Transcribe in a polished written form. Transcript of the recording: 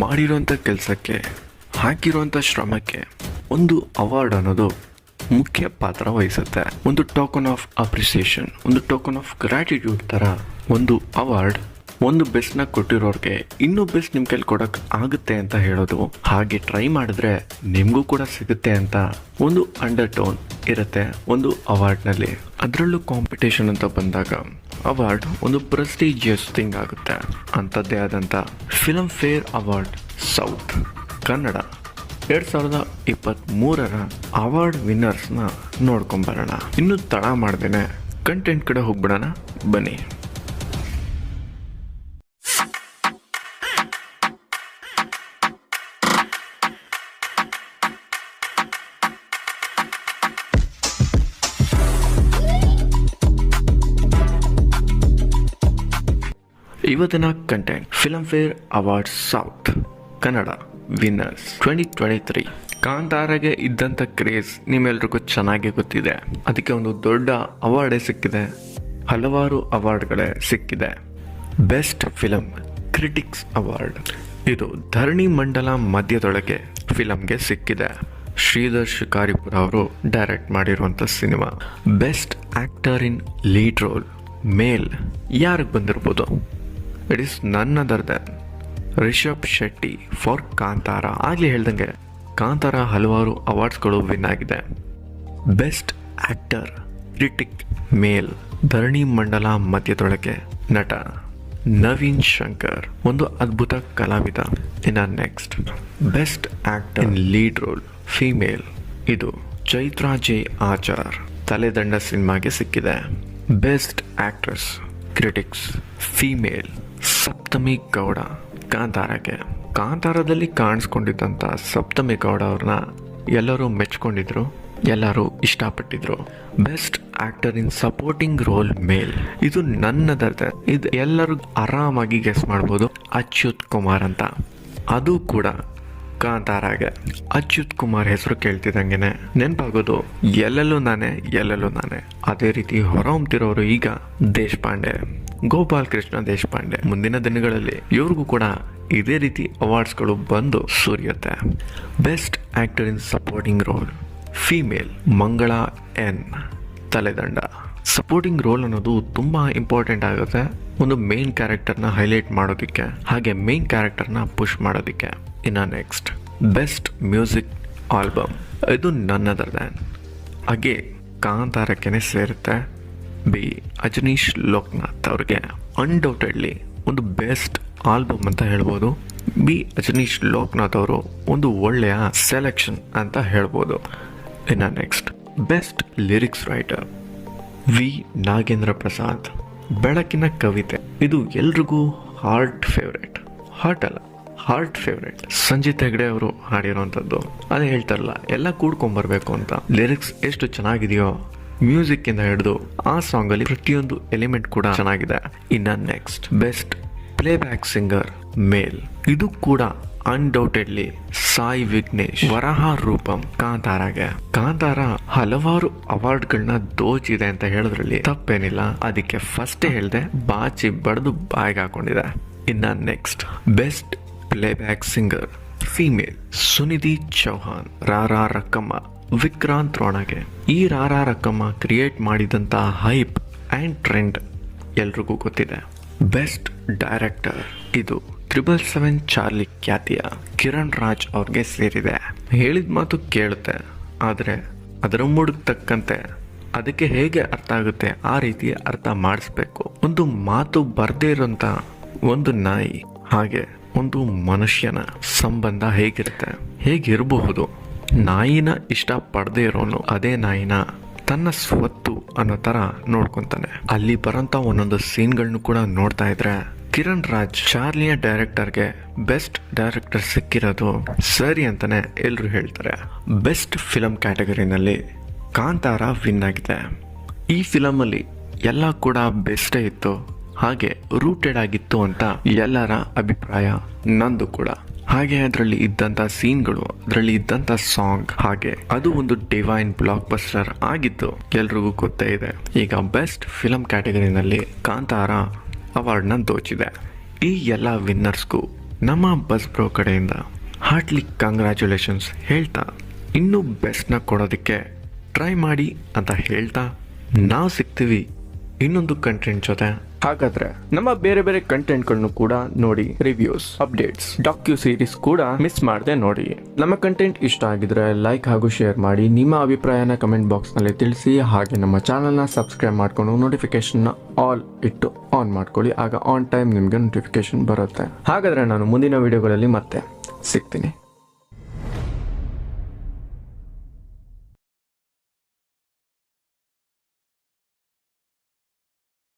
ಮಾಡಿರುವಂಥ ಕೆಲಸಕ್ಕೆ ಹಾಕಿರುವಂಥ ಶ್ರಮಕ್ಕೆ ಒಂದು ಅವಾರ್ಡ್ ಅನ್ನೋದು ಮುಖ್ಯ ಪಾತ್ರ ವಹಿಸುತ್ತೆ. ಒಂದು ಟೋಕನ್ ಆಫ್ ಅಪ್ರಿಸಿಯೇಷನ್, ಒಂದು ಟೋಕನ್ ಆಫ್ ಗ್ರ್ಯಾಟಿಟ್ಯೂಡ್ ಥರ ಒಂದು ಅವಾರ್ಡ್ ಒಂದು ಬೆಸ್ಟ್ನ ಕೊಟ್ಟಿರೋರಿಗೆ ಇನ್ನೂ ಬೆಸ್ಟ್ ನಿಮ್ಮ ಕೈಲಿ ಕೊಡೋಕೆ ಆಗುತ್ತೆ ಅಂತ ಹೇಳೋದು. ಹಾಗೆ ಟ್ರೈ ಮಾಡಿದ್ರೆ ನಿಮಗೂ ಕೂಡ ಸಿಗುತ್ತೆ ಅಂತ ಒಂದು ಅಂಡರ್ ಟೋನ್ ಇರುತ್ತೆ ಒಂದು ಅವಾರ್ಡ್ನಲ್ಲಿ. ಅದರಲ್ಲೂ ಕಾಂಪಿಟೇಷನ್ ಅಂತ ಬಂದಾಗ ಅವಾರ್ಡ್ ಒಂದು ಪ್ರೆಸ್ಟೀಜಿಯಸ್ ಥಿಂಗ್ ಆಗುತ್ತೆ. ಅಂಥದ್ದೇ ಆದಂಥ Filmfare award south Kannada 2023 award ವಿನ್ನರ್ಸ್ನ ನೋಡ್ಕೊಂಬರೋಣ. ಇನ್ನೂ ತಡ ಮಾಡ್ದೇನೆ ಕಂಟೆಂಟ್ ಕಡೆ ಹೋಗ್ಬಿಡೋಣ ಬನ್ನಿ. ಇವತ್ತಿನ content Filmfare award south Kannada winners 2023. ಕಾಂತಾರಗೆ ಇದ್ದಂಥ ಕ್ರೇಜ್ ನಿಮ್ಮೆಲ್ರಿಗೂ ಚೆನ್ನಾಗಿ ಗೊತ್ತಿದೆ. ಅದಕ್ಕೆ ಒಂದು ದೊಡ್ಡ ಅವಾರ್ಡೇ ಸಿಕ್ಕಿದೆ, ಹಲವಾರು ಅವಾರ್ಡ್ಗಳೇ ಸಿಕ್ಕಿದೆ. ಬೆಸ್ಟ್ ಫಿಲಮ್ ಕ್ರಿಟಿಕ್ಸ್ ಅವಾರ್ಡ್ ಇದು ಧರಣಿ ಮಂಡಲ ಮಧ್ಯದೊಳಗೆ ಫಿಲಮ್ಗೆ ಸಿಕ್ಕಿದೆ. ಶ್ರೀಧರ್ ಶಿಕಾರಿಪುರ ಅವರು ಡೈರೆಕ್ಟ್ ಮಾಡಿರುವಂಥ cinema. Best actor in lead role male ಯಾರಿಗೆ ಬಂದಿರ್ಬೋದು? It is none other than Rishab Shetty for Kantara. ಆಗಲೇ ಹೇಳ್ದಂಗೆ ಕಾಂತಾರ ಹಲವಾರು ಅವಾರ್ಡ್ಸ್ಗಳು ವಿನ್ ಆಗಿದೆ. Best actor critic male Dharani Mandala Madhyadolage ನಟ ನವೀನ್ ಶಂಕರ್, ಒಂದು ಅದ್ಭುತ ಕಲಾವಿದ. ಇನ್ನು next best actor in lead role female ಇದು ಚೈತ್ರಾ ಜೆ ಆಚಾರ್ ತಲೆದಂಡ ಸಿನಿಮಾಗೆ ಸಿಕ್ಕಿದೆ. Best actress critics female Saptami Gowda ಕಾಂತಾರಕ್ಕೆ. ಕಾಂತಾರದಲ್ಲಿ ಕಾಣಿಸ್ಕೊಂಡಿದ್ದಂಥ ಸಪ್ತಮಿ ಗೌಡ ಅವ್ರನ್ನ ಎಲ್ಲರೂ ಮೆಚ್ಕೊಂಡಿದ್ರು, ಎಲ್ಲರೂ ಇಷ್ಟಪಟ್ಟಿದ್ರು. Best actor in supporting role male ಇದು ನನ್ನದರ್ದೆ, ಇದು ಎಲ್ಲರೂ ಆರಾಮಾಗಿ ಗೆಸ್ ಮಾಡ್ಬೋದು, ಅಚ್ಯುತ್ ಕುಮಾರ್ ಅಂತ. ಅದು ಕೂಡ ಕಾಂತಾರಾಗೆ. ಅಚ್ಯುತ್ ಕುಮಾರ್ ಹೆಸರು ಕೇಳ್ತಿದ್ದಂಗೆನೆ ನೆನಪಾಗೋದು ಎಲ್ಲೆಲ್ಲೂ ನಾನೇ. ಅದೇ ರೀತಿ ಹೊರಹೊಮ್ತಿರೋರು ಈಗ ದೇಶಪಾಂಡೆ, ಗೋಪಾಲ್ ಕೃಷ್ಣ ದೇಶಪಾಂಡೆ. ಮುಂದಿನ ದಿನಗಳಲ್ಲಿ ಇವ್ರಿಗೂ ಕೂಡ ಇದೇ ರೀತಿ ಅವಾರ್ಡ್ಸ್ಗಳು ಬಂದು ಸುರಿಯುತ್ತೆ. Best actor in supporting role female Mangala N Taledanda. Supporting role ಅನ್ನೋದು ತುಂಬ ಇಂಪಾರ್ಟೆಂಟ್ ಆಗುತ್ತೆ ಒಂದು ಮೇನ್ ಕ್ಯಾರೆಕ್ಟರ್ನ ಹೈಲೈಟ್ ಮಾಡೋದಕ್ಕೆ, ಹಾಗೆ ಮೇನ್ ಕ್ಯಾರೆಕ್ಟರ್ನ ಪುಷ್ ಮಾಡೋದಕ್ಕೆ. ಇನ್ನು ನೆಕ್ಸ್ಟ್ ಬೆಸ್ಟ್ ಮ್ಯೂಸಿಕ್ ಆಲ್ಬಮ್ ಇದು ನನ್ ಅದರ್ ದ್ಯಾನ್ ಹಾಗೆ ಕಾಂತಾರಕ್ಕೆ ಸೇರುತ್ತೆ. ಬಿ ಅಜನೀಶ್ ಲೋಕನಾಥ್ ಅವ್ರಿಗೆ ಅನ್ಡೌಟೆಡ್ಲಿ ಒಂದು ಬೆಸ್ಟ್ ಆಲ್ಬಮ್ ಅಂತ ಹೇಳ್ಬೋದು. ಬಿ ಅಜನೀಶ್ ಲೋಕನಾಥ್ ಅವರು ಒಂದು ಒಳ್ಳೆಯ ಸೆಲೆಕ್ಷನ್ ಅಂತ ಹೇಳ್ಬೋದು. ಇನ್ನು next best lyrics writer V Nagendra Prasad ಬೆಳಕಿನ ಕವಿತೆ ಇದು ಎಲ್ರಿಗೂ ಹಾರ್ಟ್ ಫೇವ್ರೇಟ್. ಸಂಜಿತ್ ಹೆಗ್ಡೆ ಅವರು ಹಾಡಿರೋಂಥದ್ದು. ಅದೇ ಹೇಳ್ತಾರಲ್ಲ, ಎಲ್ಲ ಕೂಡ್ಕೊಂಬರ್ಬೇಕು ಅಂತ. ಲಿರಿಕ್ಸ್ ಎಷ್ಟು ಚೆನ್ನಾಗಿದೆಯೋ ಮ್ಯೂಸಿಕ್ ಇಂದ ಹಿಡಿದು ಆ ಸಾಂಗ್ ಅಲ್ಲಿ ಪ್ರತಿಯೊಂದು ಎಲಿಮೆಂಟ್ ಕೂಡ ಚೆನ್ನಾಗಿದೆ. ಇನ್ನ next best playback singer male ಇದು ಕೂಡ ಅನ್ಡೌಟೆಡ್ಲಿ ಸಾಯಿ ವಿಘ್ನೇಶ್ ವರಹ ರೂಪಂ ಕಾಂತಾರಾಗೆ. ಕಾಂತಾರ ಹಲವಾರು ಅವಾರ್ಡ್ಗಳನ್ನ ದೋಚಿದೆ ಅಂತ ಹೇಳೋದ್ರಲ್ಲಿ ತಪ್ಪೇನಿಲ್ಲ. ಅದಕ್ಕೆ ಫಸ್ಟೇ ಹೇಳ್ದೆ, ಬಾಚಿ ಬಡ್ದು ಬಾಯಿಗೆ ಹಾಕೊಂಡಿದೆ. ಇನ್ನ next best playback singer female Sunidhi Chauhan ರಾರಾ ರಕ್ಕಮ್ಮ Vikrant ರೋಣಗೆ. ಈ ರಾರಾ ರಕ್ಕಮ್ಮ ಕ್ರಿಯೇಟ್ ಮಾಡಿದಂಥ ಹೈಪ್ ಆ್ಯಂಡ್ ಟ್ರೆಂಡ್ ಎಲ್ರಿಗೂ ಗೊತ್ತಿದೆ. ಬೆಸ್ಟ್ ಡೈರೆಕ್ಟರ್ ಇದು 777 ಚಾರ್ಲಿ ಖ್ಯಾತಿಯ ಕಿರಣ್ ರಾಜ್ ಅವ್ರಿಗೆ ಸೇರಿದೆ. ಹೇಳಿದ ಮಾತು ಕೇಳುತ್ತೆ, ಆದರೆ ಅದರ ಮೂಡಿಗೆ ತಕ್ಕಂತೆ ಅದಕ್ಕೆ ಹೇಗೆ ಅರ್ಥ ಆಗುತ್ತೆ ಆ ರೀತಿ ಅರ್ಥ ಮಾಡಿಸ್ಬೇಕು. ಒಂದು ಮಾತು ಬರ್ದೇ ಇರೋಂಥ ಒಂದು ನಾಯಿ ಹಾಗೆ ಒಂದು ಮನುಷ್ಯನ ಸಂಬಂಧ ಹೇಗಿರಬಹುದು? ನಾಯಿನ ಇಷ್ಟ ಪಡದೇ ಇರೋನು ಅದೇ ನಾಯಿನ ತನ್ನ ಸ್ವತ್ತು ಅನ್ನೋ ತರ ನೋಡ್ಕೊಂತಾನೆ. ಅಲ್ಲಿ ಬರೋಂಥ ಒಂದೊಂದು ಸೀನ್ಗಳನ್ನು ಕೂಡ ನೋಡ್ತಾ ಇದ್ರೆ ಕಿರಣ್ ರಾಜ್ ಚಾರ್ಲಿಯ ಡೈರೆಕ್ಟರ್ಗೆ ಬೆಸ್ಟ್ ಡೈರೆಕ್ಟರ್ ಸಿಕ್ಕಿರೋದು ಸರಿ ಅಂತಾನೆ ಎಲ್ರು ಹೇಳ್ತಾರೆ. ಬೆಸ್ಟ್ ಫಿಲಮ್ ಕ್ಯಾಟಗರಿನಲ್ಲಿ ಕಾಂತಾರ ವಿನ್ ಆಗಿದೆ. ಈ ಫಿಲಮಲ್ಲಿ ಎಲ್ಲ ಕೂಡ ಬೆಸ್ಟೇ ಇತ್ತು, ಹಾಗೆ ರೂಟೆಡ್ ಆಗಿತ್ತು ಅಂತ ಎಲ್ಲರ ಅಭಿಪ್ರಾಯ, ನಂದು ಕೂಡ. ಹಾಗೆ ಅದರಲ್ಲಿ ಇದ್ದಂಥ ಸೀನ್ಗಳು, ಅದರಲ್ಲಿ ಇದ್ದಂಥ ಸಾಂಗ್, ಹಾಗೆ ಅದು ಒಂದು ಡಿವೈನ್ ಬ್ಲಾಕ್ ಬಸ್ಟರ್ ಆಗಿತ್ತು, ಎಲ್ರಿಗೂ ಗೊತ್ತೇ ಇದೆ. ಈಗ ಬೆಸ್ಟ್ ಫಿಲಮ್ ಕ್ಯಾಟಗರಿನಲ್ಲಿ ಕಾಂತಾರ ಅವಾರ್ಡ್ನ ದೋಚಿದೆ. ಈ ಎಲ್ಲ ವಿನ್ನರ್ಸ್ಗೂ ನಮ್ಮ ಬಸ್ ಬ್ರೋ ಕಡೆಯಿಂದ ಹಾರ್ಟ್ಲಿ ಕಂಗ್ರ್ಯಾಚುಲೇಷನ್ಸ್ ಹೇಳ್ತಾ ಇನ್ನೂ ಬೆಸ್ಟ್ನ ಕೊಡೋದಕ್ಕೆ ಟ್ರೈ ಮಾಡಿ ಅಂತ ಹೇಳ್ತಾ ನಾವು ಸಿಗ್ತೀವಿ ಇನ್ನೊಂದು ಕಂಟೆಂಟ್ ಜೊತೆ. ಹಾಗಾದ್ರೆ ನಮ್ಮ ಬೇರೆ ಬೇರೆ ಕಂಟೆಂಟ್ಗಳನ್ನು ಕೂಡ ನೋಡಿ, ರಿವ್ಯೂಸ್, ಅಪ್ಡೇಟ್ಸ್, ಡಾಕ್ಯೂ ಸೀರೀಸ್ ಕೂಡ ಮಿಸ್ ಮಾಡದೆ ನೋಡಿ. ನಮ್ಮ ಕಂಟೆಂಟ್ ಇಷ್ಟ ಆಗಿದ್ರೆ ಲೈಕ್ ಹಾಗೂ ಶೇರ್ ಮಾಡಿ, ನಿಮ್ಮ ಅಭಿಪ್ರಾಯನ ಕಮೆಂಟ್ ಬಾಕ್ಸ್ ನಲ್ಲಿ ತಿಳಿಸಿ. ಹಾಗೆ ನಮ್ಮ ಚಾನಲ್ ನ ಸಬ್ಸ್ಕ್ರೈಬ್ ಮಾಡ್ಕೊಂಡು ನೋಟಿಫಿಕೇಶನ್ ಆಲ್ ಇಟ್ಟು ಆನ್ ಮಾಡ್ಕೊಳ್ಳಿ, ಆಗ ಆನ್ ಟೈಮ್ ನಿಮ್ಗೆ ನೋಟಿಫಿಕೇಶನ್ ಬರುತ್ತೆ. ಹಾಗಾದ್ರೆ ನಾನು ಮುಂದಿನ ವಿಡಿಯೋಗಳಲ್ಲಿ ಮತ್ತೆ ಸಿಗ್ತೀನಿ.